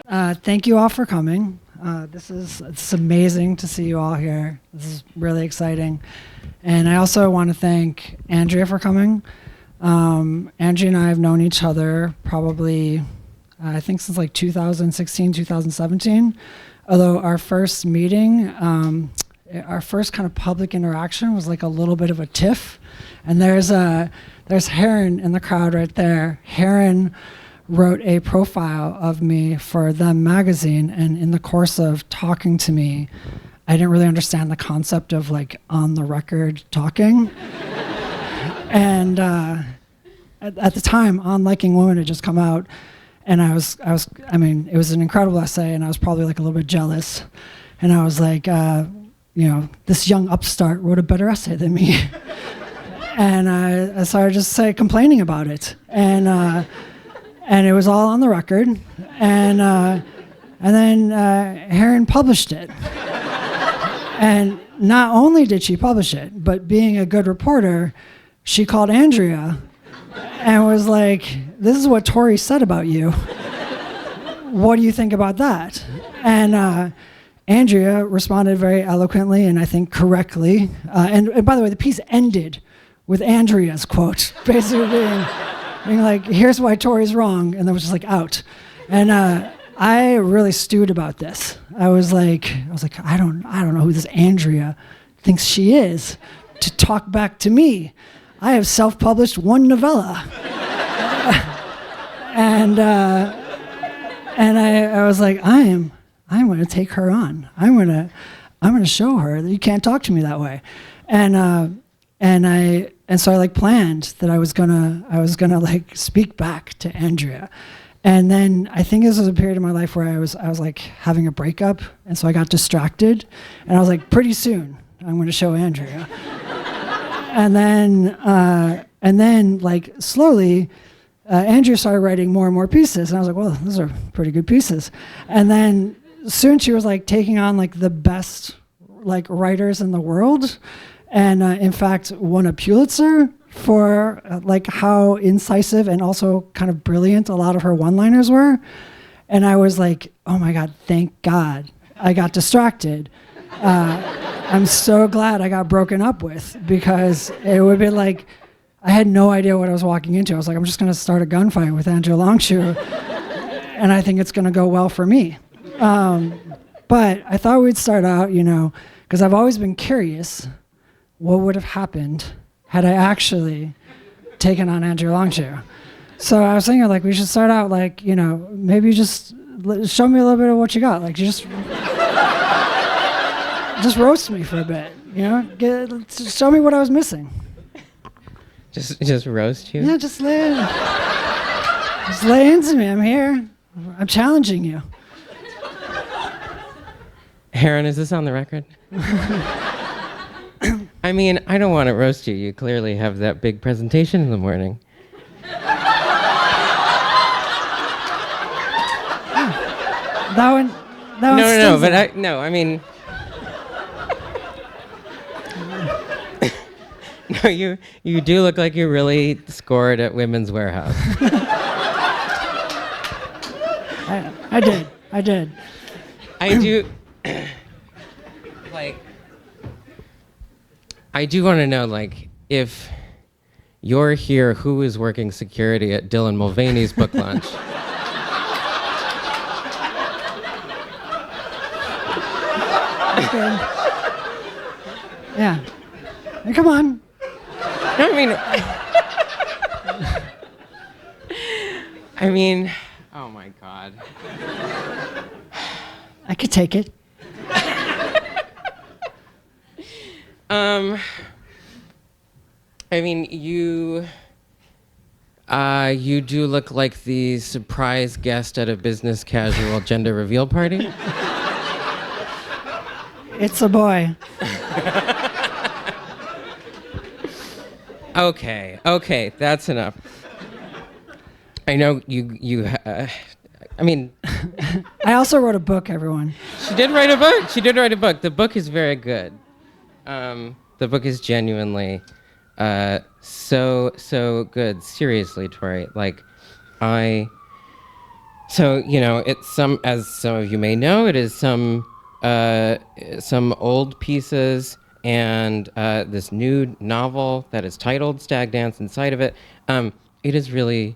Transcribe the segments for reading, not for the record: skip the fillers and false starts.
Thank you all for coming. It's amazing to see you all here. This is really exciting. And I also want to thank Andrea for coming. Andrea and I have known each other probably, I think since like 2016, 2017. Although our first meeting, our first kind of public interaction was like a little bit of a tiff. And there's Heron in the crowd right there. Heron wrote a profile of me for Them magazine, and in the course of talking to me, I didn't really understand the concept of like on the record talking. And at the time, On Liking Women had just come out, and I mean, it was an incredible essay, and I was probably like a little bit jealous. And I was like, this young upstart wrote a better essay than me. And I started just complaining about it. And it was all on the record. And then Heron published it. And not only did she publish it, but being a good reporter, she called Andrea and was like, this is what Tori said about you. What do you think about that? And Andrea responded very eloquently and I think correctly. And by the way, the piece ended with Andrea's quote, basically being like, here's why Tori's wrong, and then was just like out. And I really stewed about this. I was like, I don't know who this Andrea thinks she is to talk back to me. I have self-published one novella. and I was like, I'm going to take her on. I'm going to show her that you can't talk to me that way. And so I like planned that I was gonna like speak back to Andrea. And then I think this was a period of my life where I was like having a breakup, and so I got distracted, and I was like, pretty soon I'm going to show Andrea. and then like slowly, Andrea started writing more and more pieces, and I was like, well, those are pretty good pieces. And then soon she was like taking on like the best like writers in the world. And in fact, won a Pulitzer for like how incisive and also kind of brilliant a lot of her one-liners were. And I was like, oh my God, thank God I got distracted. I'm so glad I got broken up with, because it would be like, I had no idea what I was walking into. I was like, I'm just going to start a gunfight with Andrea Longshoe, and I think it's going to go well for me. But I thought we'd start out, because I've always been curious what would have happened had I actually taken on Andrea Longshoe. So I was thinking, like, we should start out, like, maybe just show me a little bit of what you got. Like, just roast me for a bit, show me what I was missing. Just roast you? Yeah, just lay into me. I'm here. I'm challenging you. Heron, is this on the record? I mean, I don't want to roast you. You clearly have that big presentation in the morning. That one. I mean, no, you do look like you really scored at Women's Warehouse. I did. I do. I do want to know, like, if you're here, who is working security at Dylan Mulvaney's book launch? Okay. Yeah. Hey, come on. I mean, oh my God. I could take it. I mean, you do look like the surprise guest at a business casual gender reveal party. It's a boy. Okay, that's enough. I know you. I mean, I also wrote a book, everyone. She did write a book. The book is very good. The book is genuinely so good. Seriously, Tori. Like, So, it's as some of you may know, it is some old pieces and this new novel that is titled Stag Dance inside of it. It is really,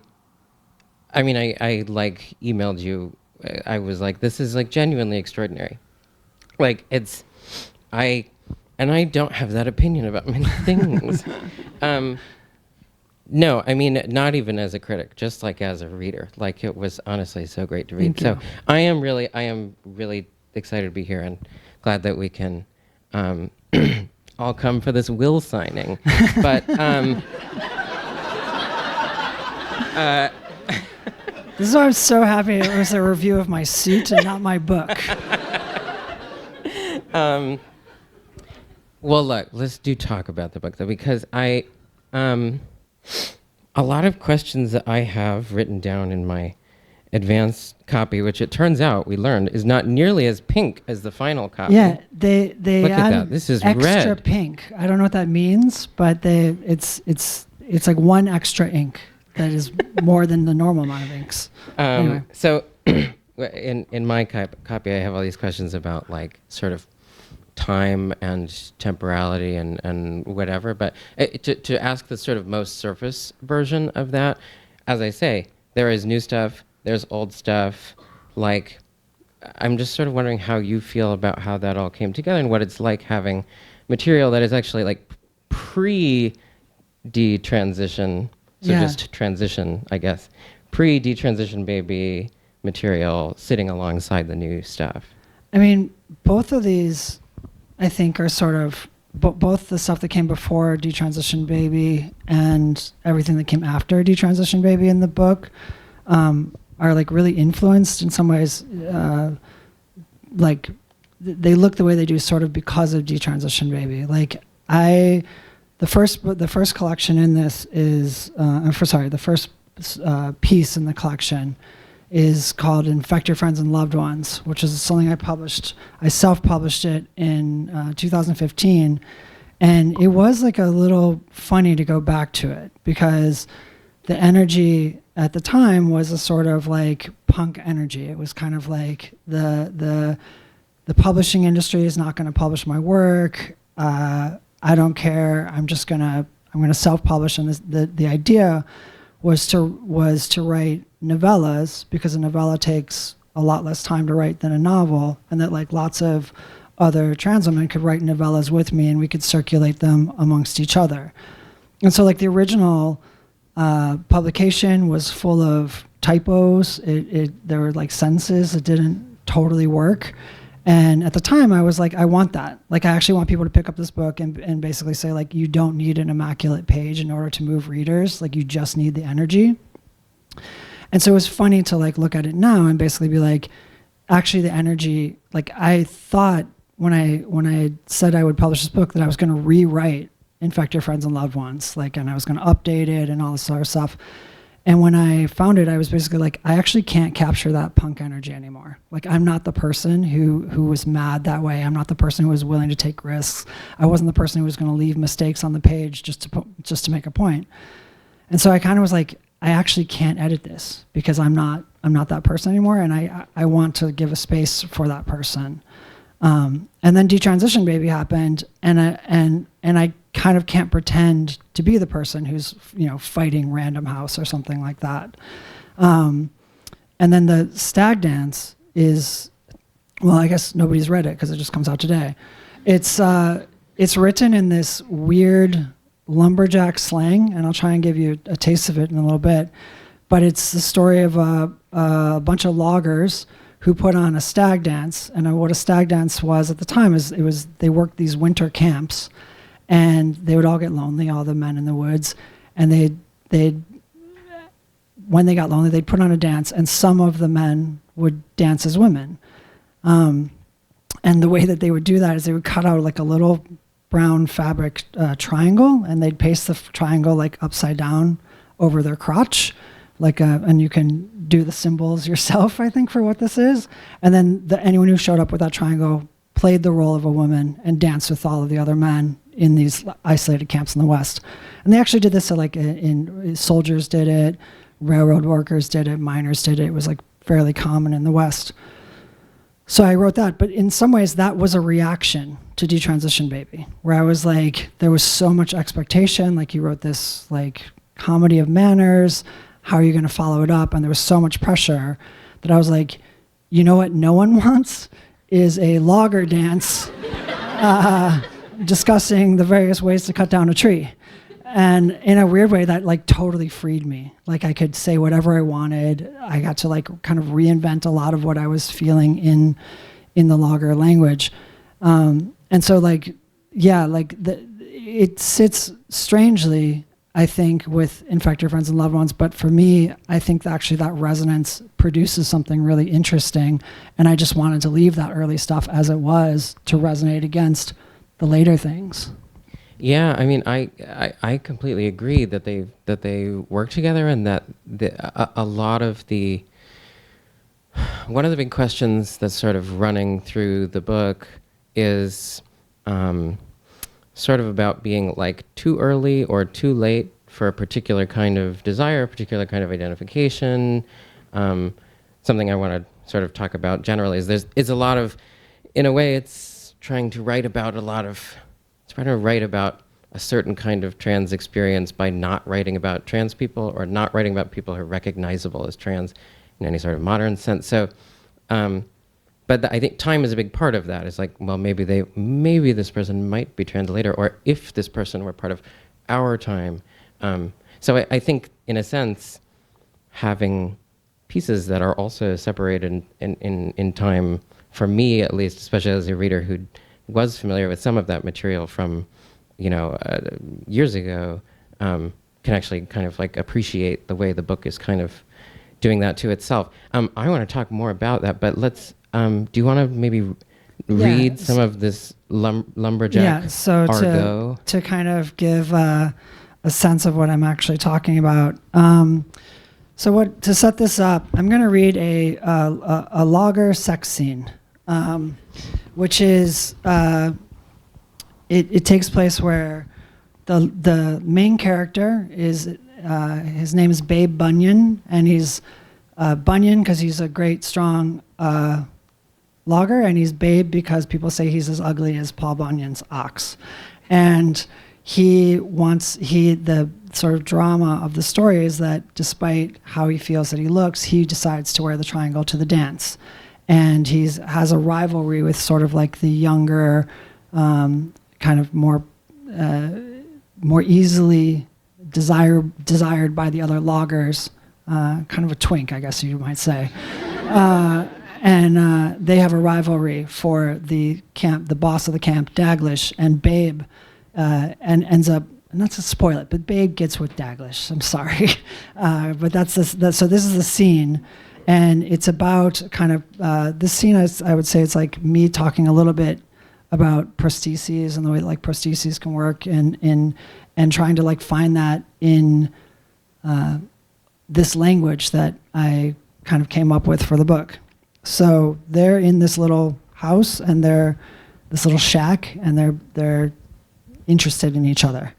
I emailed you. I was like, this is genuinely extraordinary. I don't have that opinion about many things. No, not even as a critic, just as a reader. It was honestly so great to read. So I am really excited to be here and glad that we can all come for this will signing. But this is why I'm so happy it was a review of my suit and not my book. Well, look, let's talk about the book though, because a lot of questions that I have written down in my advanced copy, which it turns out we learned is not nearly as pink as the final copy. Yeah, they Look at added that. This is extra red. pink. I don't know what that means, but it's like one extra ink that is more than the normal amount of inks. Anyway. So in my copy, I have all these questions about sort of time and temporality and whatever, but to ask the sort of most surface version of that, as I say, there is new stuff, there's old stuff. I'm just sort of wondering how you feel about how that all came together and what it's like having material that is actually pre-detransition, just transition, I guess, pre-detransition baby material sitting alongside the new stuff. Both of these I think are sort of both the stuff that came before Detransition Baby and everything that came after Detransition Baby in the book are really influenced in some ways. They look the way they do sort of because of Detransition Baby. The first collection in this is the first piece in the collection is called Infect Your Friends and Loved Ones, which is something I published. I self-published it in 2015, and it was a little funny to go back to it because the energy at the time was a sort of punk energy. It was kind of the publishing industry is not going to publish my work. I don't care. I'm gonna self-publish, and the idea was to write novellas because a novella takes a lot less time to write than a novel, and that lots of other trans women could write novellas with me and we could circulate them amongst each other. And so the original publication was full of typos. There were sentences that didn't totally work. And at the time I was I want that. I actually want people to pick up this book and basically say you don't need an immaculate page in order to move readers. You just need the energy. And so it was funny to look at it now and basically be actually the energy, I thought when I said I would publish this book that I was going to rewrite Infect Your Friends and Loved Ones, and I was going to update it and all this sort of stuff. And when I found it, I was basically I actually can't capture that punk energy anymore. I'm not the person who was mad that way. I'm not the person who was willing to take risks. I wasn't the person who was going to leave mistakes on the page just to make a point. And so I kind of was I actually can't edit this because I'm not that person anymore, and I want to give a space for that person. And then Detransition Baby happened, and I kind of can't pretend to be the person who's fighting Random House or something like that. And then the Stag Dance is, well, I guess nobody's read it because it just comes out today. It's written in this weird lumberjack slang, and I'll try and give you a taste of it in a little bit. But it's the story of a bunch of loggers who put on a stag dance. And what a stag dance was at the time is they worked these winter camps, and they would all get lonely, all the men in the woods, and when they got lonely, they'd put on a dance, and some of the men would dance as women. And the way that they would do that is they would cut out a little brown fabric triangle, and they'd paste the triangle upside down over their crotch, and you can do the symbols yourself, I think, for what this is. And then anyone who showed up with that triangle played the role of a woman and danced with all of the other men in these isolated camps in the West. And they actually did this, in soldiers did it, railroad workers did it, miners did it. It was fairly common in the West. So I wrote that, but in some ways that was a reaction to Detransition Baby, where I was like, there was so much expectation, like you wrote this like comedy of manners, how are you gonna follow it up? And there was so much pressure that I was like, you know what no one wants is a logger dance discussing the various ways to cut down a tree. And in a weird way, that like totally freed me. Like I could say whatever I wanted. I got to like kind of reinvent a lot of what I was feeling in the logger language. And so like, yeah, like it sits strangely, I think, with Infect Your Friends and Loved Ones. But for me, I think that actually that resonance produces something really interesting. And I just wanted to leave that early stuff as it was to resonate against the later things. Yeah, I mean, I completely agree that they work together, and that a lot of one of the big questions that's sort of running through the book is sort of about being like too early or too late for a particular kind of desire, a particular kind of identification. Something I want to sort of talk about generally is it's a lot of, in a way, it's trying to write about a certain kind of trans experience by not writing about trans people, or not writing about people who are recognizable as trans in any sort of modern sense. So, but I think time is a big part of that. It's like, well, maybe this person might be trans later, or if this person were part of our time. So I think, in a sense, having pieces that are also separated in time, for me at least, especially as a reader who was familiar with some of that material from, years ago, can actually kind of like appreciate the way the book is kind of doing that to itself. I want to talk more about that, but let's, do you want to maybe read some of this lumberjack argot? To kind of give a sense of what I'm actually talking about. To set this up, I'm going to read a logger sex scene, which is, it takes place where the main character is, his name is Babe Bunyan, and he's Bunyan because he's a great, strong logger, and he's Babe because people say he's as ugly as Paul Bunyan's ox. And the sort of drama of the story is that despite how he feels that he looks, he decides to wear the triangle to the dance. And has a rivalry with sort of like the younger, kind of more easily desired by the other loggers, kind of a twink, I guess you might say. And they have a rivalry for the boss of the camp, Daglish, and Babe, and ends up, not to spoil it, but Babe gets with Daglish. I'm sorry, but so this is the scene, and it's about kind of this scene. I would say it's like me talking a little bit about prostheses and the way that, like, prostheses can work, and trying to like find that in this language that I kind of came up with for the book. So they're in this little house, and they're this little shack, and they're interested in each other.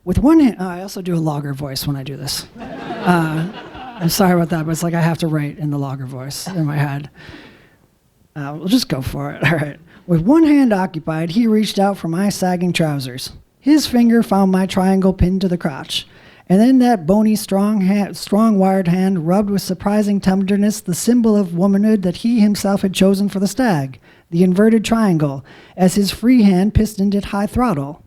With one hand, I also do a logger voice when I do this. I'm sorry about that, but it's like I have to write in the logger voice in my head. We'll just go for it. All right. With one hand occupied, he reached out for my sagging trousers. His finger found my triangle pinned to the crotch. And then that bony, strong-wired hand rubbed with surprising tenderness the symbol of womanhood that he himself had chosen for the stag, the inverted triangle, as his free hand pistoned it high throttle.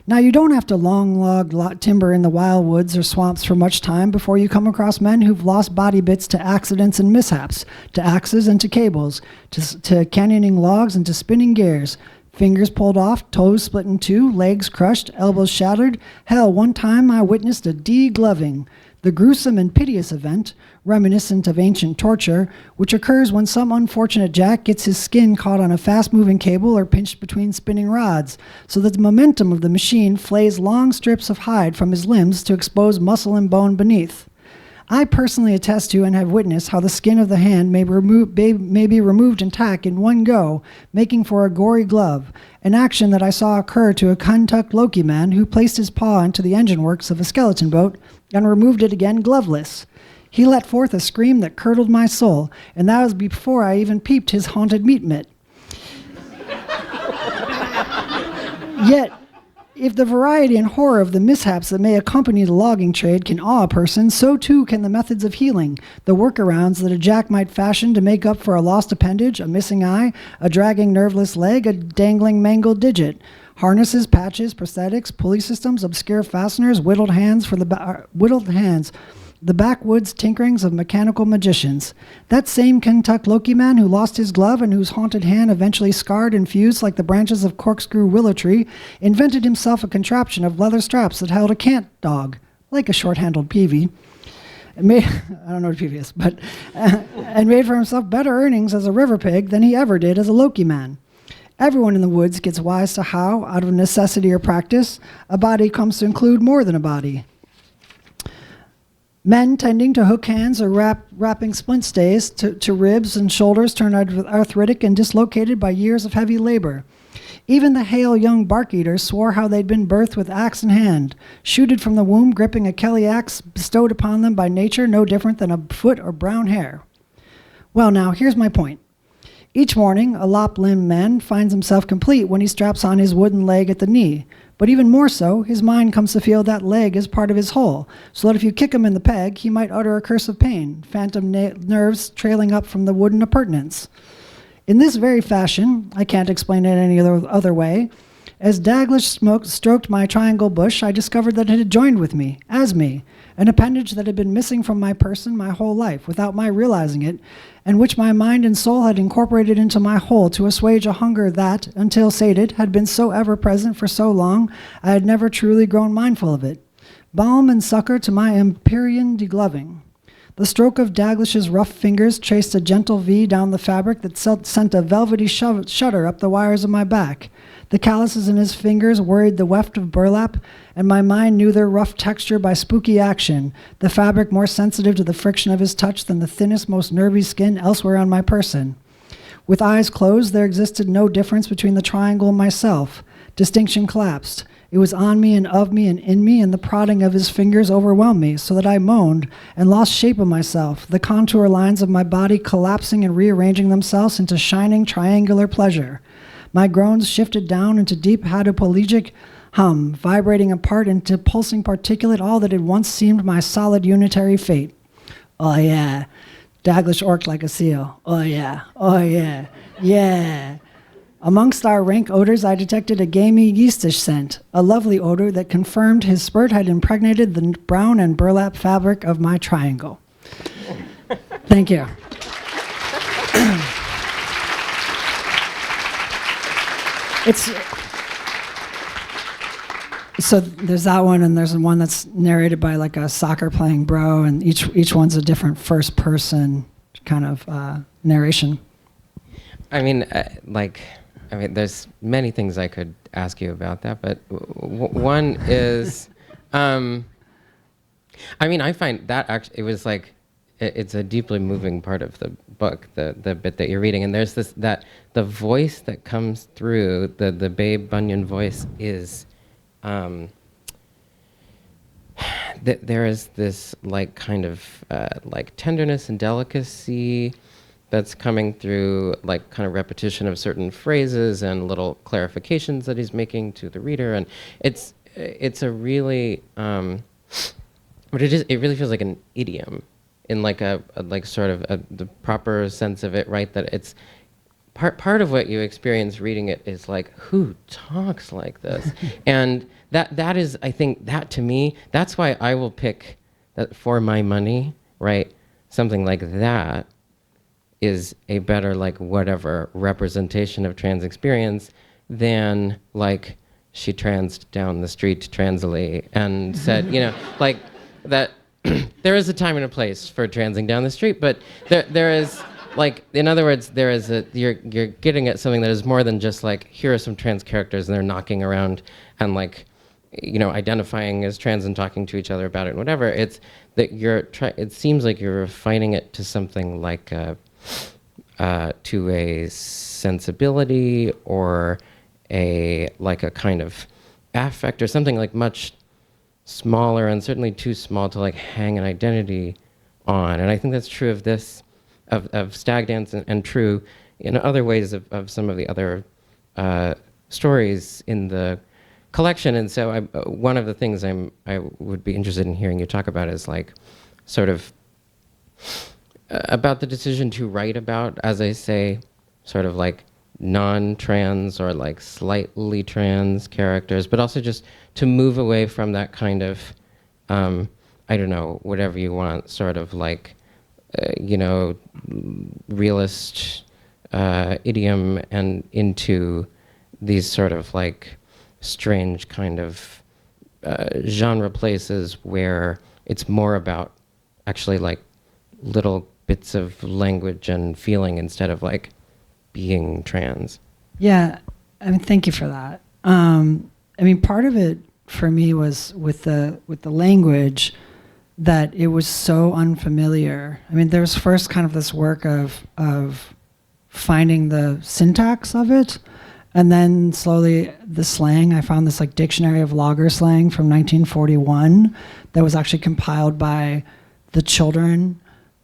Now, you don't have to long log timber in the wild woods or swamps for much time before you come across men who've lost body bits to accidents and mishaps, to axes and to cables, to canyoning logs and to spinning gears. Fingers pulled off, toes split in two, legs crushed, elbows shattered. Hell, one time I witnessed a de-gloving, the gruesome and piteous event, reminiscent of ancient torture, which occurs when some unfortunate jack gets his skin caught on a fast-moving cable or pinched between spinning rods, so that the momentum of the machine flays long strips of hide from his limbs to expose muscle and bone beneath. I personally attest to and have witnessed how the skin of the hand may be removed intact in one go, making for a gory glove, an action that I saw occur to a Kentuck Loki man who placed his paw into the engine works of a skeleton boat and removed it again gloveless. He let forth a scream that curdled my soul, and that was before I even peeped his haunted meat mitt. Yet, if the variety and horror of the mishaps that may accompany the logging trade can awe a person, so too can the methods of healing, the workarounds that a jack might fashion to make up for a lost appendage, a missing eye, a dragging nerveless leg, a dangling mangled digit. Harnesses, patches, prosthetics, pulley systems, obscure fasteners, whittled hands, the backwoods tinkerings of mechanical magicians. That same Kentuck Loki man who lost his glove and whose haunted hand eventually scarred and fused like the branches of corkscrew willow tree, invented himself a contraption of leather straps that held a cant dog, like a short-handled peavey. I don't know what peavey is, but and made for himself better earnings as a river pig than he ever did as a Loki man. Everyone in the woods gets wise to how, out of necessity or practice, a body comes to include more than a body. Men tending to hook hands or wrapping splint stays to ribs and shoulders turned arthritic and dislocated by years of heavy labor. Even the hale young bark eaters swore how they'd been birthed with axe in hand, shooted from the womb, gripping a Kelly axe bestowed upon them by nature no different than a foot or brown hair. Well, now, here's my point. Each morning, a lop-limbed man finds himself complete when he straps on his wooden leg at the knee. But even more so, his mind comes to feel that leg is part of his whole, so that if you kick him in the peg, he might utter a curse of pain, phantom nerves trailing up from the wooden appurtenance. In this very fashion, I can't explain it any other way, as Daglish stroked my triangle bush, I discovered that it had joined with me, as me, an appendage that had been missing from my person my whole life, without my realizing it, and which my mind and soul had incorporated into my whole to assuage a hunger that, until sated, had been so ever present for so long, I had never truly grown mindful of it. Balm and succor to my Empyrean degloving. The stroke of Daglish's rough fingers traced a gentle V down the fabric that sent a velvety shudder up the wires of my back. The calluses in his fingers worried the weft of burlap, and my mind knew their rough texture by spooky action, the fabric more sensitive to the friction of his touch than the thinnest, most nervy skin elsewhere on my person. With eyes closed, there existed no difference between the triangle and myself. Distinction collapsed. It was on me and of me and in me, and the prodding of his fingers overwhelmed me, so that I moaned and lost shape of myself, the contour lines of my body collapsing and rearranging themselves into shining triangular pleasure. My groans shifted down into deep hadopelagic hum, vibrating apart into pulsing particulate all that had once seemed my solid unitary fate. Oh yeah, Daglish orked like a seal. Oh yeah, yeah. Amongst our rank odors, I detected a gamey yeastish scent, a lovely odor that confirmed his spurt had impregnated the brown and burlap fabric of my triangle. Thank you. So there's that one, and there's one that's narrated by like a soccer playing bro, and each one's a different first person kind of narration. There's many things I could ask you about that, but one is, I find that actually, it was like, it's a deeply moving part of the book, the bit that you're reading, and there's that the voice that comes through, the Babe Bunyan voice is, there is this like kind of like tenderness and delicacy that's coming through, like kind of repetition of certain phrases and little clarifications that he's making to the reader, and it's a really, but it really feels like an idiom in like a sort of the proper sense of it, right? That it's part of what you experience reading it is like, who talks like this? And that is, I think, that to me, that's why I will pick that for my money, right? Something like that is a better, like, whatever representation of trans experience than like she transed down the street transly and said, like that. There is a time and a place for transing down the street, but there is, like, in other words, there is you're getting at something that is more than just like, here are some trans characters and they're knocking around and like, identifying as trans and talking to each other about it and whatever. It's that it seems like you're refining it to something like to a sensibility or a kind of affect or something like much smaller, and certainly too small to like hang an identity on. And I think that's true of this, of Stag Dance, and true in other ways of some of the other stories in the collection. And so one of the things I would be interested in hearing you talk about is like sort of about the decision to write about, as I say, sort of like non-trans or like slightly trans characters, but also just to move away from that kind of, I don't know, whatever you want, sort of like, realist idiom, and into these sort of like strange kind of genre places where it's more about actually like little bits of language and feeling instead of like being trans. Yeah, I mean, thank you for that. I mean, part of it for me was with the language, that it was so unfamiliar. I mean, there was first kind of this work of finding the syntax of it, and then slowly the slang. I found this like dictionary of logger slang from 1941 that was actually compiled by the children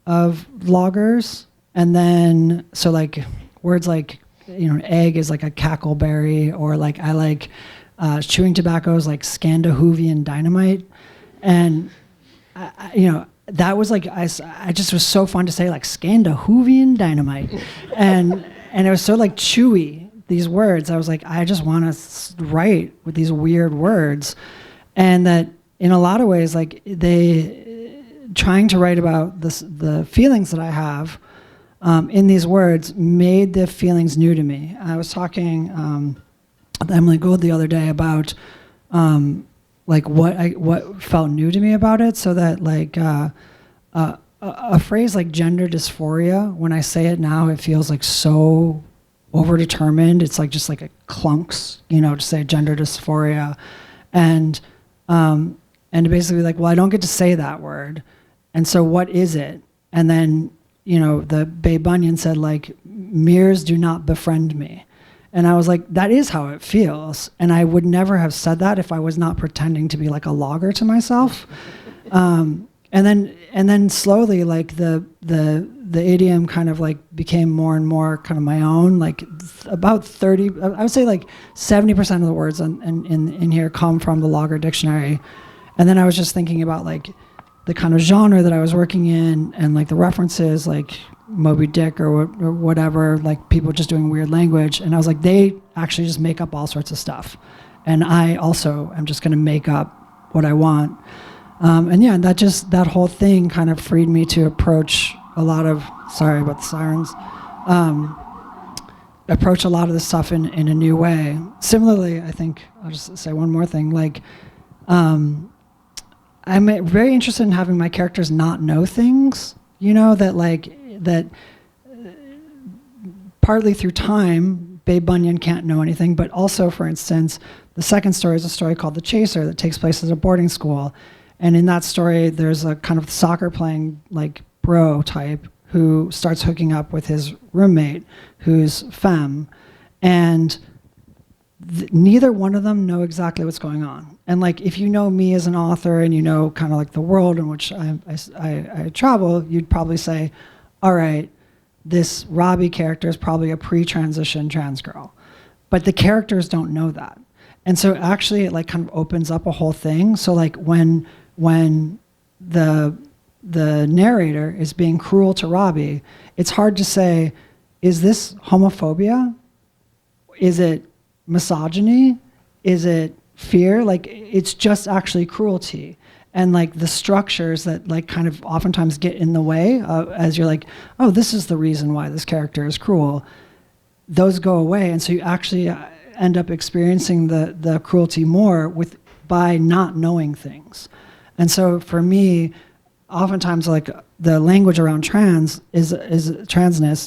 of loggers. And then, so like words like, egg is like a cackleberry, or like I like chewing tobacco is like Scandinavian dynamite. And that was like, I just was so fun to say, like Scandinavian dynamite. and it was so like chewy, these words. I was like, I just want to write with these weird words. And that in a lot of ways, like trying to write about the feelings that I have in these words made the feelings new to me. I was talking with Emily Gould the other day about like what felt new to me about it, so that like a phrase like gender dysphoria, when I say it now, it feels like so overdetermined. It's like just like it clunks, to say gender dysphoria, and basically like, well, I don't get to say that word, and so what is it? And then the Babe Bunyan said like, mirrors do not befriend me. And I was like, that is how it feels. And I would never have said that if I was not pretending to be like a logger to myself. And then slowly, like the idiom kind of like became more and more kind of my own. Like about 30, I would say like 70% of the words in here come from the Logger Dictionary. And then I was just thinking about like the kind of genre that I was working in, and like the references, like Moby Dick or whatever, like people just doing weird language. And I was like, they actually just make up all sorts of stuff. And I also am just going to make up what I want. And that whole thing kind of freed me to approach a lot of, sorry about the sirens, approach a lot of this stuff in a new way. Similarly, I think, I'll just say one more thing, like, I'm very interested in having my characters not know things, that partly through time, Babe Bunyan can't know anything, but also, for instance, the second story is a story called The Chaser that takes place at a boarding school. And in that story, there's a kind of soccer playing like bro type who starts hooking up with his roommate, who's femme. And neither one of them know exactly what's going on. And like, if you know me as an author and kind of like the world in which I travel, you'd probably say, all right, this Robbie character is probably a pre-transition trans girl. But the characters don't know that. And so actually it like kind of opens up a whole thing. So like when the narrator is being cruel to Robbie, it's hard to say, is this homophobia? Is it misogyny? Is it fear? Like, it's just actually cruelty. And like the structures that like kind of oftentimes get in the way as you're like, oh, this is the reason why this character is cruel, those go away. And so you actually end up experiencing the cruelty more by not knowing things. And so for me, oftentimes like the language around transness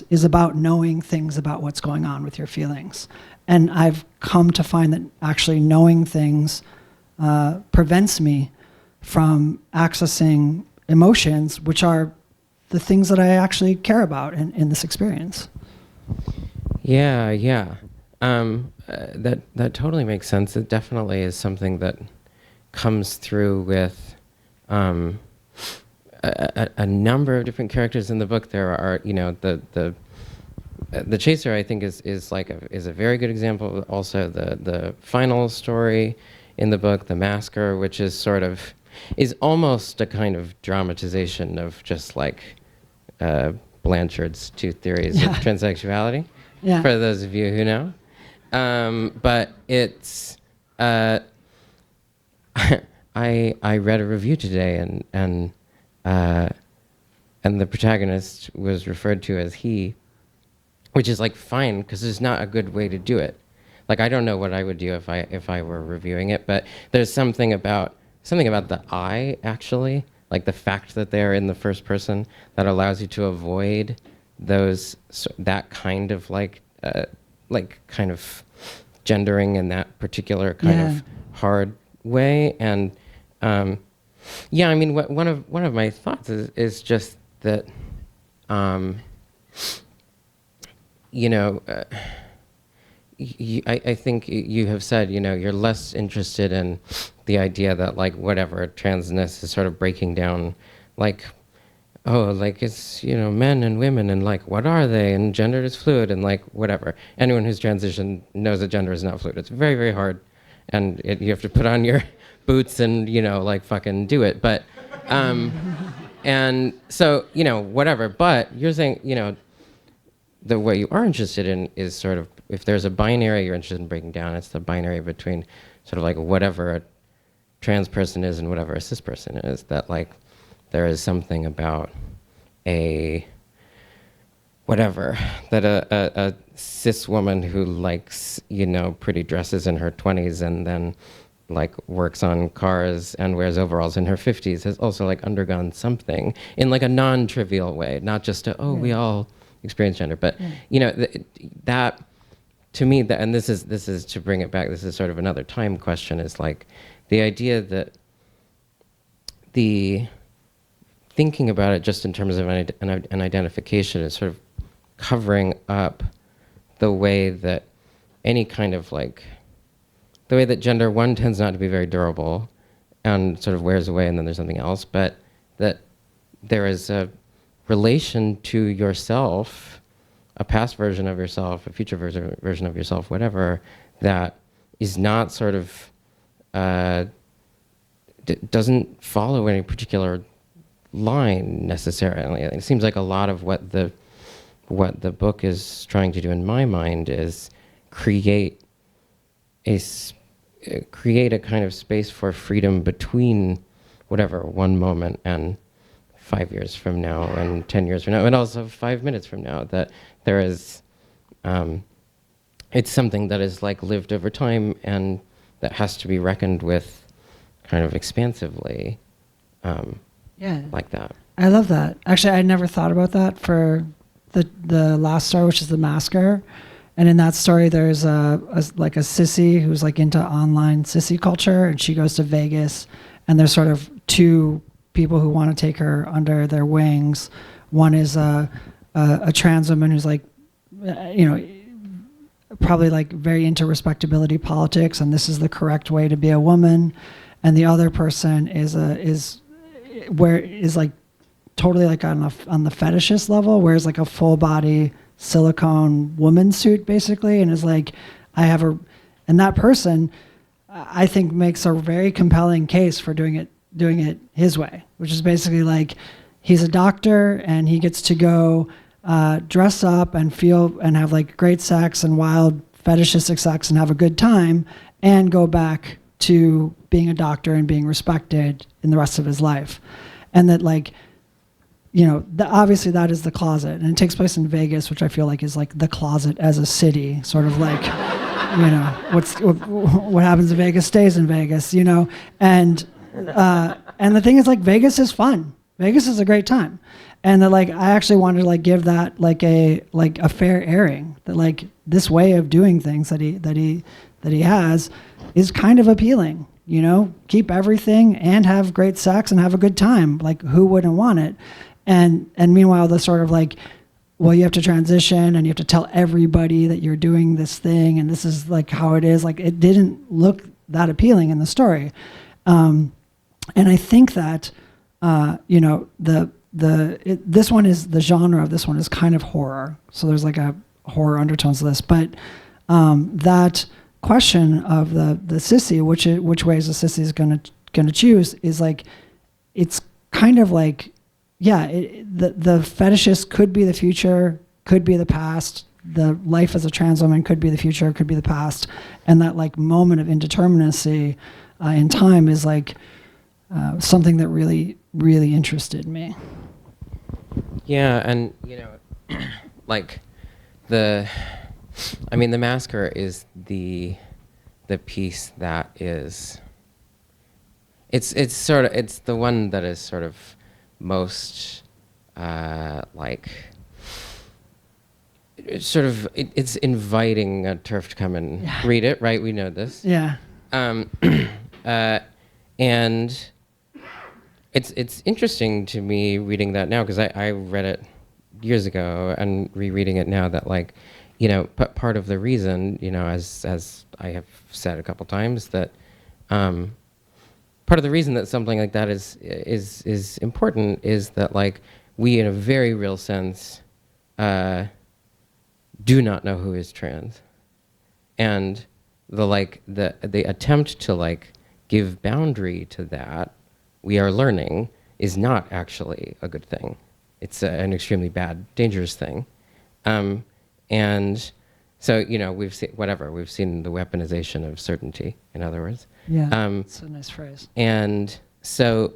is about knowing things about what's going on with your feelings. And I've come to find that actually knowing things prevents me from accessing emotions, which are the things that I actually care about in this experience. Yeah. That totally makes sense. It definitely is something that comes through with a number of different characters in the book. There are, the chaser, I think, is a very good example. Also, the final story in the book, the masker, which is almost a kind of dramatization of just like Blanchard's two theories of transsexuality. Yeah. For those of you who know, but it's I read a review today, and the protagonist was referred to as he, which is like fine because there's not a good way to do it. Like, I don't know what I would do if I were reviewing it, but there's something about the I, actually, like the fact that they're in the first person, that allows you to avoid that kind of kind of gendering in that particular kind of hard way. And I mean, one of my thoughts is just that I think you have said, you're less interested in the idea that, like, whatever, transness is sort of breaking down, like, oh, like, it's, men and women, and, like, what are they? And gender is fluid, and, like, whatever. Anyone who's transitioned knows that gender is not fluid. It's very, very hard, and you have to put on your boots and, like, fucking do it. But, and so, whatever. But you're saying, what you are interested in is sort of, if there's a binary you're interested in breaking down, it's the binary between sort of like whatever a trans person is and whatever a cis person is, that like there is something about that a cis woman who likes, pretty dresses in her 20s and then like works on cars and wears overalls in her 50s has also like undergone something in like a non-trivial way, not just we all experience gender, but that to me, and this is to bring it back, this is sort of another time question, is like the idea that the thinking about it just in terms of an identification is sort of covering up the way that any kind of like, the way that gender, one, tends not to be very durable and sort of wears away and then there's something else, but that there is a relation to yourself, a past version of yourself, a future version of yourself, whatever, that is not sort of, doesn't follow any particular line necessarily. It seems like a lot of what the book is trying to do in my mind is create a kind of space for freedom between whatever one moment and 5 years from now and 10 years from now, and also 5 minutes from now, that there is, it's something that is like lived over time and that has to be reckoned with kind of expansively, like that. I love that. Actually, I never thought about that for the last story, which is the masker. And in that story, there's a sissy who's like into online sissy culture, and she goes to Vegas, and there's sort of two people who want to take her under their wings. One is a trans woman who's like, probably like very into respectability politics, and this is the correct way to be a woman. And the other person is like totally like on the fetishist level, wears like a full body silicone woman suit basically, and is like, and that person I think makes a very compelling case for doing it his way, which is basically like, he's a doctor and he gets to go dress up and feel and have like great sex and wild fetishistic sex and have a good time and go back to being a doctor and being respected in the rest of his life. And that like, obviously that is the closet, and it takes place in Vegas, which I feel like is like the closet as a city, sort of like, what happens in Vegas stays in Vegas, and the thing is like, Vegas is fun. Vegas is a great time. And that like, I actually wanted to like give that like a fair airing, that like this way of doing things that he has is kind of appealing, keep everything and have great sex and have a good time. Like, who wouldn't want it? And meanwhile, the sort of like, well, you have to transition and you have to tell everybody that you're doing this thing and this is like how it is. Like, it didn't look that appealing in the story. And I think that this one is, the genre of this one is kind of horror. So there's like a horror undertones to this, but that question of the sissy, which ways the sissy is gonna choose, is like, it's kind of like, yeah, the fetishist could be the future, could be the past. The life as a trans woman could be the future, could be the past, and that like moment of indeterminacy in time is like something that really, really interested me. Yeah, and like the massacre is the piece that is. It's the one that is sort of most it's inviting a TERF to come and read it, right? We know this. Yeah. And it's interesting to me reading that now, because I read it years ago and rereading it now, that part of the reason, as I have said a couple times, that part of the reason that something like that is important is that we, in a very real sense, do not know who is trans, and the attempt to give boundary to that, we are learning, is not actually a good thing. It's an extremely bad, dangerous thing, and so we've seen the weaponization of certainty. In other words, yeah, that's a nice phrase. And so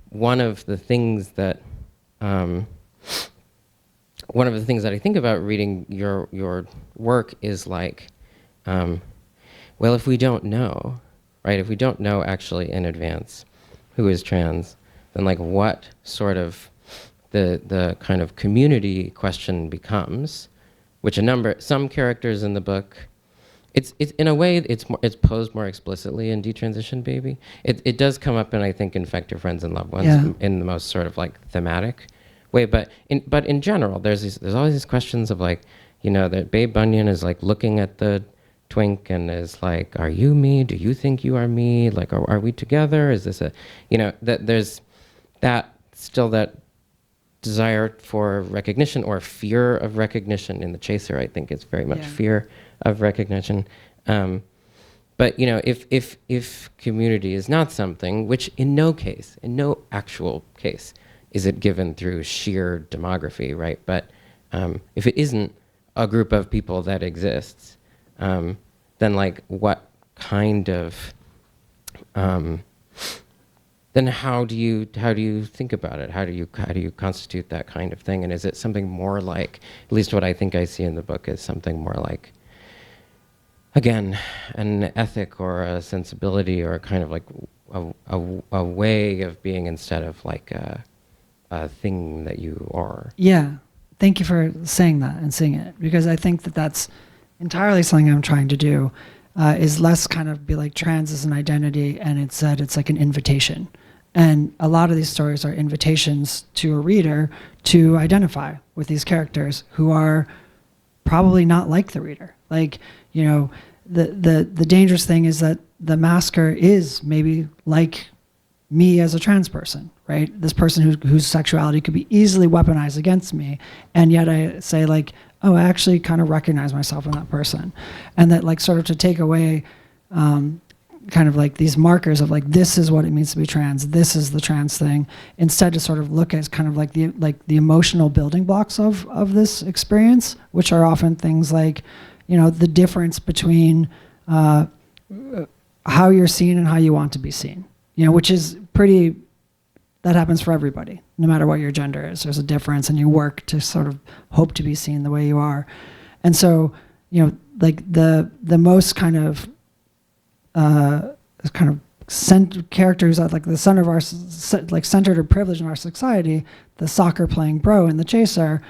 one of the things that I think about reading your work is well, if we don't know, right? If we don't know actually in advance who is trans, then what sort of the kind of community question becomes, which some characters in the book, it's in a way it's posed more explicitly in Detransition Baby. It does come up in, I think, Infect Your Friends and Loved Ones, in the most sort of thematic way, but in general, there's always these questions of that Babe Bunyan is looking at the twink and is are you me? Do you think you are me? Are we together? Is this that there's that still that desire for recognition or fear of recognition in the chaser. I think it's very much fear of recognition. But if community is not something, which in no actual case is it given through sheer demography, right? But if it isn't a group of people that exists, then what kind of then how do you think about it? How do you constitute that kind of thing? And is it something more at least what I think I see in the book is something more again, an ethic or a sensibility or kind of a way of being instead of a thing that you are. Yeah, thank you for saying that and seeing it, because I think that that's entirely something I'm trying to do, is less kind of be trans as an identity, and instead it's an invitation. And a lot of these stories are invitations to a reader to identify with these characters who are probably not like the reader. The dangerous thing is that the masker is maybe like me as a trans person, right? This person whose sexuality could be easily weaponized against me, and yet I say oh, I actually kind of recognize myself in that person. And that sort of to take away kind of these markers of this is what it means to be trans, this is the trans thing, instead to sort of look at kind of the emotional building blocks of this experience, which are often things the difference between how you're seen and how you want to be seen, which is that happens for everybody, no matter what your gender is. There's a difference, and you work to sort of hope to be seen the way you are. And so, the most kind of characters at the center of our centered or privileged in our society, the soccer playing bro and the chaser,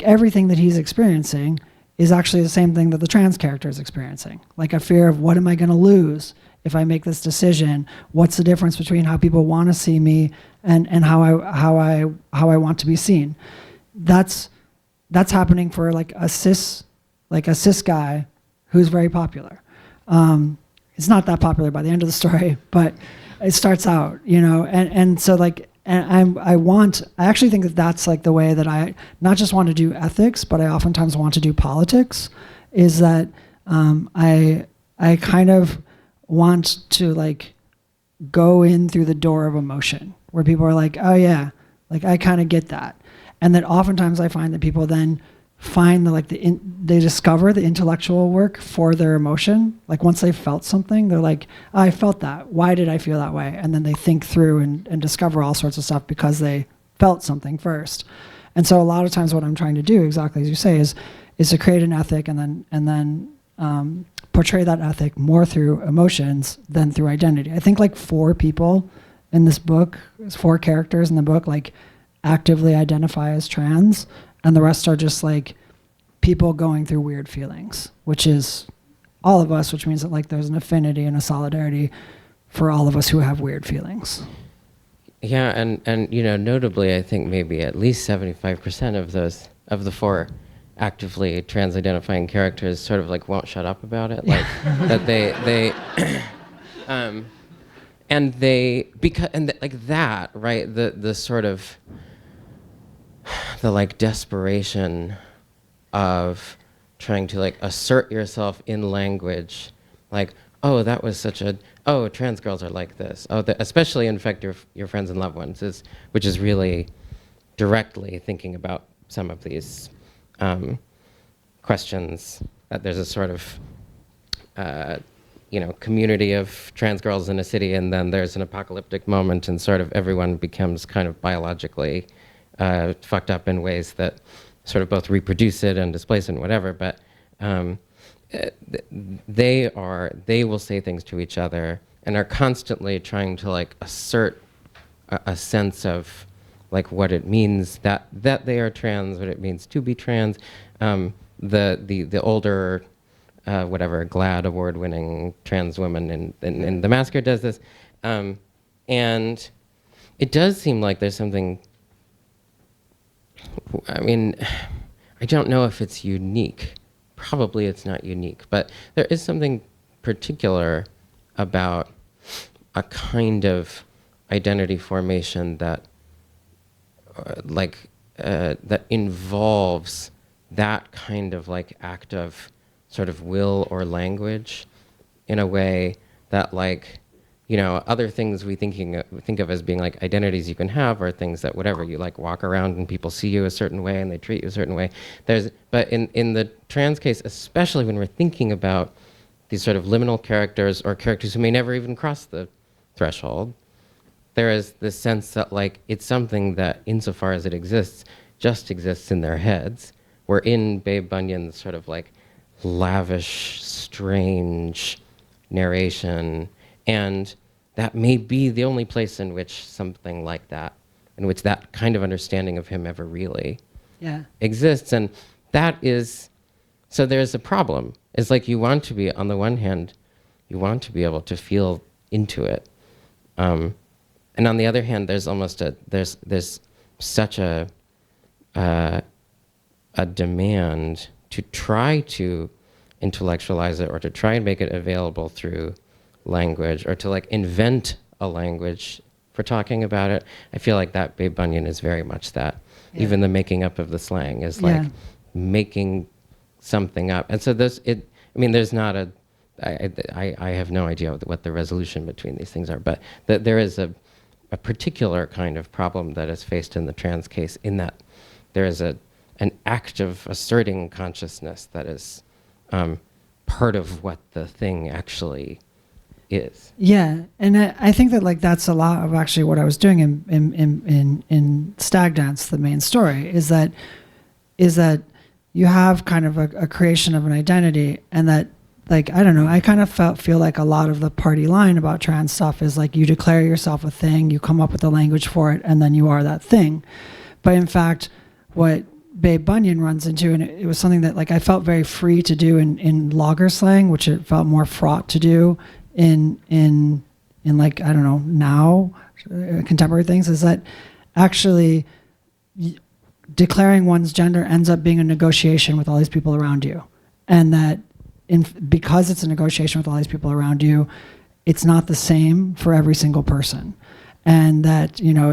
everything that he's experiencing is actually the same thing that the trans character is experiencing. A fear of, what am I going to lose if I make this decision? What's the difference between how people want to see me and how I want to be seen? That's happening for a cis guy who's very popular. It's not that popular by the end of the story, but it starts out, and so and I actually think that that's like the way that I not just want to do ethics, but I oftentimes want to do politics, is that I kind of want to like go in through the door of emotion where people are like, oh yeah, like I kind of get that. And that oftentimes I find that people then find they discover the intellectual work for their emotion. Like once they've felt something, they're like, oh, I felt that. Why did I feel that way? And then they think through and discover all sorts of stuff because they felt something first. And so a lot of times what I'm trying to do, exactly as you say, is to create an ethic and then portray that ethic more through emotions than through identity. I think like 4 people in this book, 4 characters in the book, like actively identify as trans, and the rest are just like people going through weird feelings, which is all of us, which means that like there's an affinity and a solidarity for all of us who have weird feelings. Yeah, and you know, notably, I think maybe at least 75% of the 4 actively trans-identifying characters sort of like won't shut up about it, like that they like that, right? The sort of the like desperation of trying to like assert yourself in language, like, oh, that was trans girls are like this. Oh, especially in fact your friends and loved ones, which is really directly thinking about some of these questions. That there's a sort of community of trans girls in a city, and then there's an apocalyptic moment, and sort of everyone becomes kind of biologically fucked up in ways that sort of both reproduce it and displace it and whatever. But they will say things to each other and are constantly trying to like assert a sense of like what it means that they are trans, what it means to be trans. The older GLAAD award-winning trans woman in The Massacre does this, and it does seem like there's something. I mean, I don't know if it's unique. Probably it's not unique, but there is something particular about a kind of identity formation that that involves that kind of like act of sort of will or language in a way that like, you know, other things we think of as being like identities you can have are things that whatever, you like walk around and people see you a certain way and they treat you a certain way. But in the trans case, especially when we're thinking about these sort of liminal characters or characters who may never even cross the threshold, there is this sense that like it's something that insofar as it exists, just exists in their heads. We're in Babe Bunyan's sort of like lavish, strange narration, and that may be the only place in which something like that, in which that kind of understanding of him ever really exists. And that is, so there's a problem. It's like you want to be, on the one hand, you want to be able to feel into it. And on the other hand, there's almost there's such a demand to try to intellectualize it or to try and make it available through language or to like invent a language for talking about it. I feel like that Babe Bunyan is very much that. Yeah. Even the making up of the slang is like making something up. And so there's not a, I have no idea what the resolution between these things are, but there is a particular kind of problem that is faced in the trans case in that there is an act of asserting consciousness that is part of what the thing actually is. Yeah, and I think that like that's a lot of actually what I was doing in Stag Dance, the main story, is that you have kind of a creation of an identity, and that like, I don't know, I kind of feel like a lot of the party line about trans stuff is like you declare yourself a thing, you come up with the language for it, and then you are that thing. But in fact, what Babe Bunyan runs into, and it was something that like I felt very free to do in logger slang, which it felt more fraught to do in like, I don't know, now contemporary things, is that actually declaring one's gender ends up being a negotiation with all these people around you, and that because it's a negotiation with all these people around you, it's not the same for every single person. and that, you know,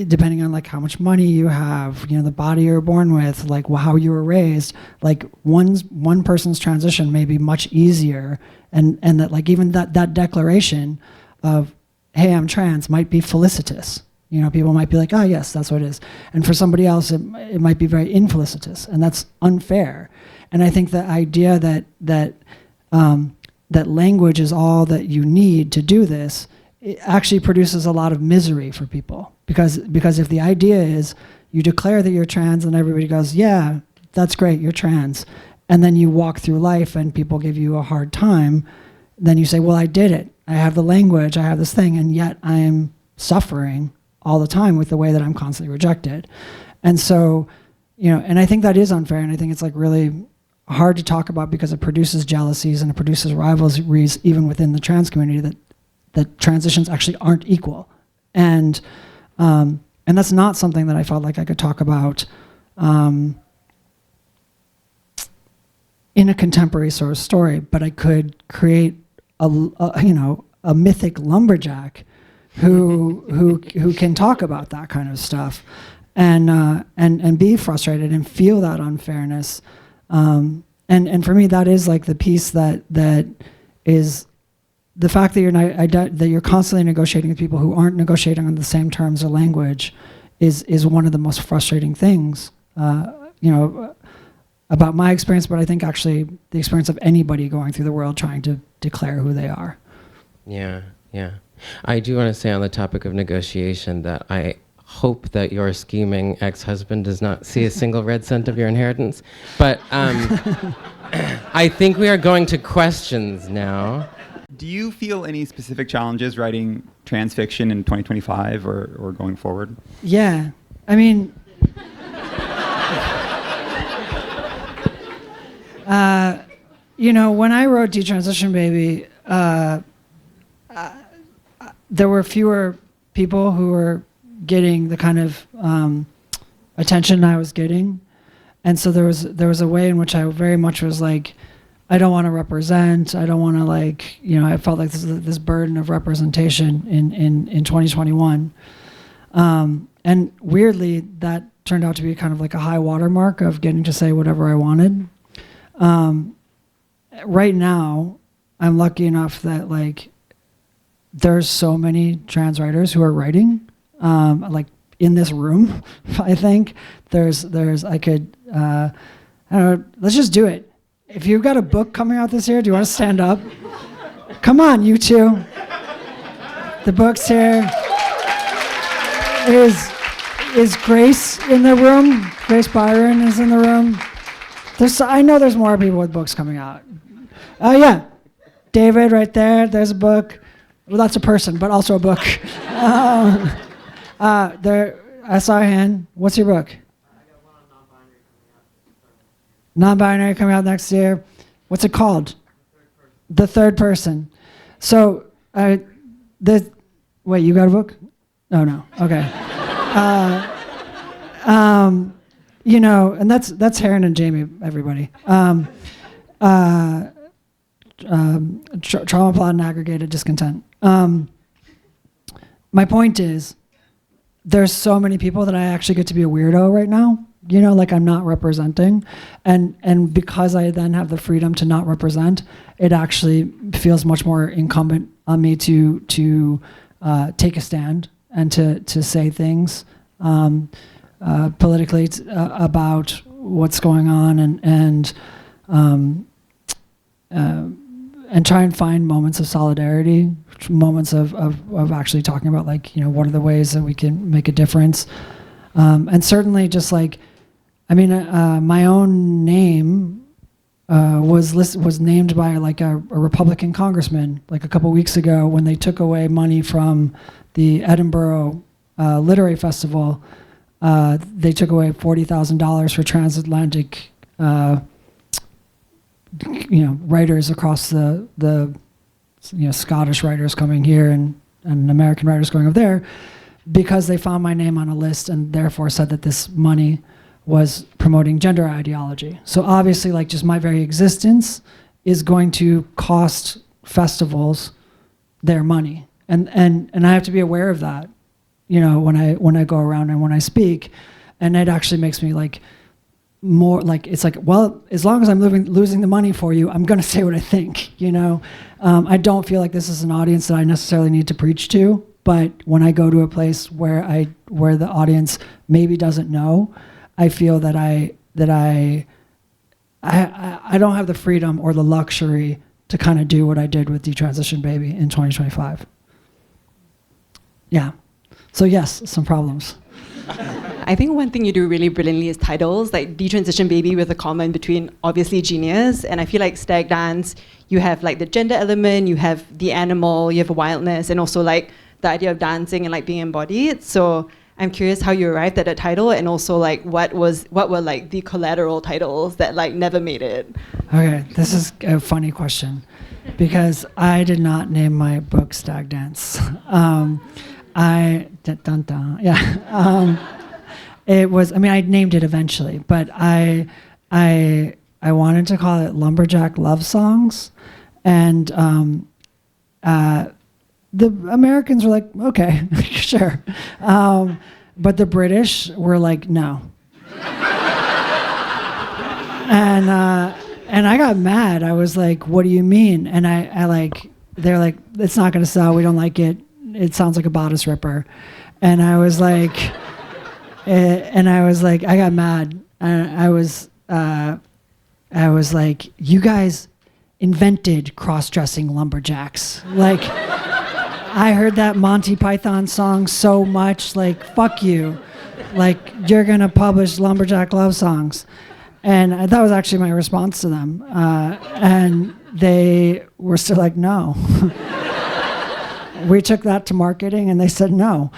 depending on like how much money you have, you know, the body you're born with, like how you were raised, like one person's transition may be much easier, and that like even that declaration of, hey, I'm trans, might be felicitous. You know, people might be like, oh yes, that's what it is, and for somebody else it might be very infelicitous, and that's unfair. And I think the idea that language is all that you need to do this, it actually produces a lot of misery for people, because if the idea is you declare that you're trans and everybody goes, yeah, that's great, you're trans, and then you walk through life and people give you a hard time, then you say, well, I did it, I have the language, I have this thing, and yet I am suffering all the time with the way that I'm constantly rejected. And so, you know, and I think that is unfair, and I think it's like really hard to talk about, because it produces jealousies and it produces rivalries even within the trans community, that transitions actually aren't equal. And that's not something that I felt like I could talk about in a contemporary sort of story, but I could create a mythic lumberjack who can talk about that kind of stuff, and be frustrated and feel that unfairness. And for me, that is like the piece that is the fact that you're constantly negotiating with people who aren't negotiating on the same terms or language is one of the most frustrating things, you know, about my experience, but I think actually the experience of anybody going through the world trying to declare who they are. Yeah. I do want to say on the topic of negotiation that I hope that your scheming ex-husband does not see a single red cent of your inheritance. But I think we are going to questions now. Do you feel any specific challenges writing trans fiction in 2025 or going forward? Yeah, I mean, you know, when I wrote Detransition Baby, there were fewer people who were getting the kind of attention I was getting, and so there was a way in which I very much was like, I don't want to represent. I don't want to, like, you know, I felt like this burden of representation in 2021. And weirdly, that turned out to be kind of like a high watermark of getting to say whatever I wanted. Right now, I'm lucky enough that like there's so many trans writers who are writing, like in this room. I think there's I could I don't know, let's just do it. If you've got a book coming out this year, do you want to stand up? Come on, you two. The book's here. Is Grace in the room? Grace Byron is in the room. I know there's more people with books coming out. Oh yeah, David right there. There's a book. Well, that's a person, but also a book. There, I saw a hand. What's your book? Non-binary coming out next year. What's it called? The Third Person. So, wait, you got a book? Oh no. Okay. You know, and that's Heron and Jamie, everybody. Trauma, plot, and aggregated discontent. My point is, there's so many people that I actually get to be a weirdo right now. You know, like I'm not representing, and because I then have the freedom to not represent, it actually feels much more incumbent on me to take a stand and to say things politically about what's going on, and try and find moments of solidarity, moments of actually talking about, like, you know, what are the ways that we can make a difference, and certainly just like, I mean, my own name was named by like a Republican congressman like a couple weeks ago when they took away money from the Edinburgh Literary Festival. They took away $40,000 for transatlantic, writers across the Scottish writers coming here and American writers going over there, because they found my name on a list and therefore said that this money was promoting gender ideology. So obviously, like, just my very existence is going to cost festivals their money, and I have to be aware of that. when I go around and when I speak, and it actually makes me like more like, it's like, well, as long as I'm losing the money for you, I'm going to say what I think, I don't feel like this is an audience that I necessarily need to preach to, but when I go to a place where the audience maybe doesn't know, I feel that I don't have the freedom or the luxury to kind of do what I did with Detransition Baby in 2025. Yeah. So yes, some problems. I think one thing you do really brilliantly is titles, like Detransition Baby with a comma in between, obviously genius. And I feel like Stag Dance, you have like the gender element, you have the animal, you have wildness, and also like the idea of dancing and like being embodied. So I'm curious how you arrived at that title, and also like what were like the collateral titles that like never made it. Okay, this is a funny question because I did not name my book Stag Dance. It was, I mean, I named it eventually, but I wanted to call it Lumberjack Love Songs, and the Americans were like, okay, sure. But the British were like, no. And I got mad. I was like, what do you mean? And they're like, it's not going to sell. We don't like it. It sounds like a bodice ripper. And I was like, I got mad. I was like, you guys invented cross-dressing lumberjacks. Like, I heard that Monty Python song so much, like, fuck you. Like, you're gonna publish Lumberjack Love Songs. And that was actually my response to them. And they were still like, no. We took that to marketing and they said no.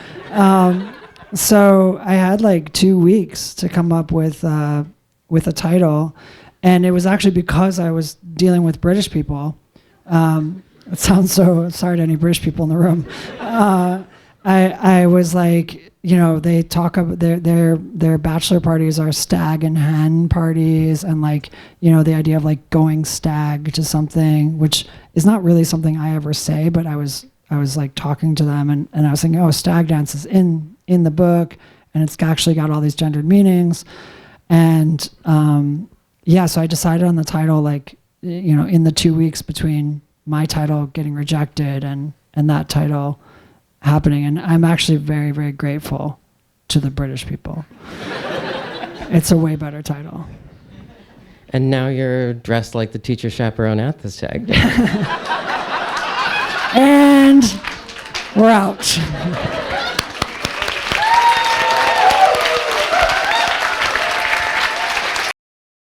So I had like 2 weeks to come up with a title. And it was actually because I was dealing with British people. It sounds so sorry to any British people in the room. I was like, they talk about their bachelor parties are stag and hen parties, and like, the idea of like going stag to something, which is not really something I ever say, but I was like talking to them and I was saying, oh, Stag Dance is in the book, and it's actually got all these gendered meanings. And so I decided on the title, like, in the 2 weeks between my title getting rejected and that title happening. And I'm actually very, very grateful to the British people. It's a way better title. And now you're dressed like the teacher chaperone at the Stag. And we're out.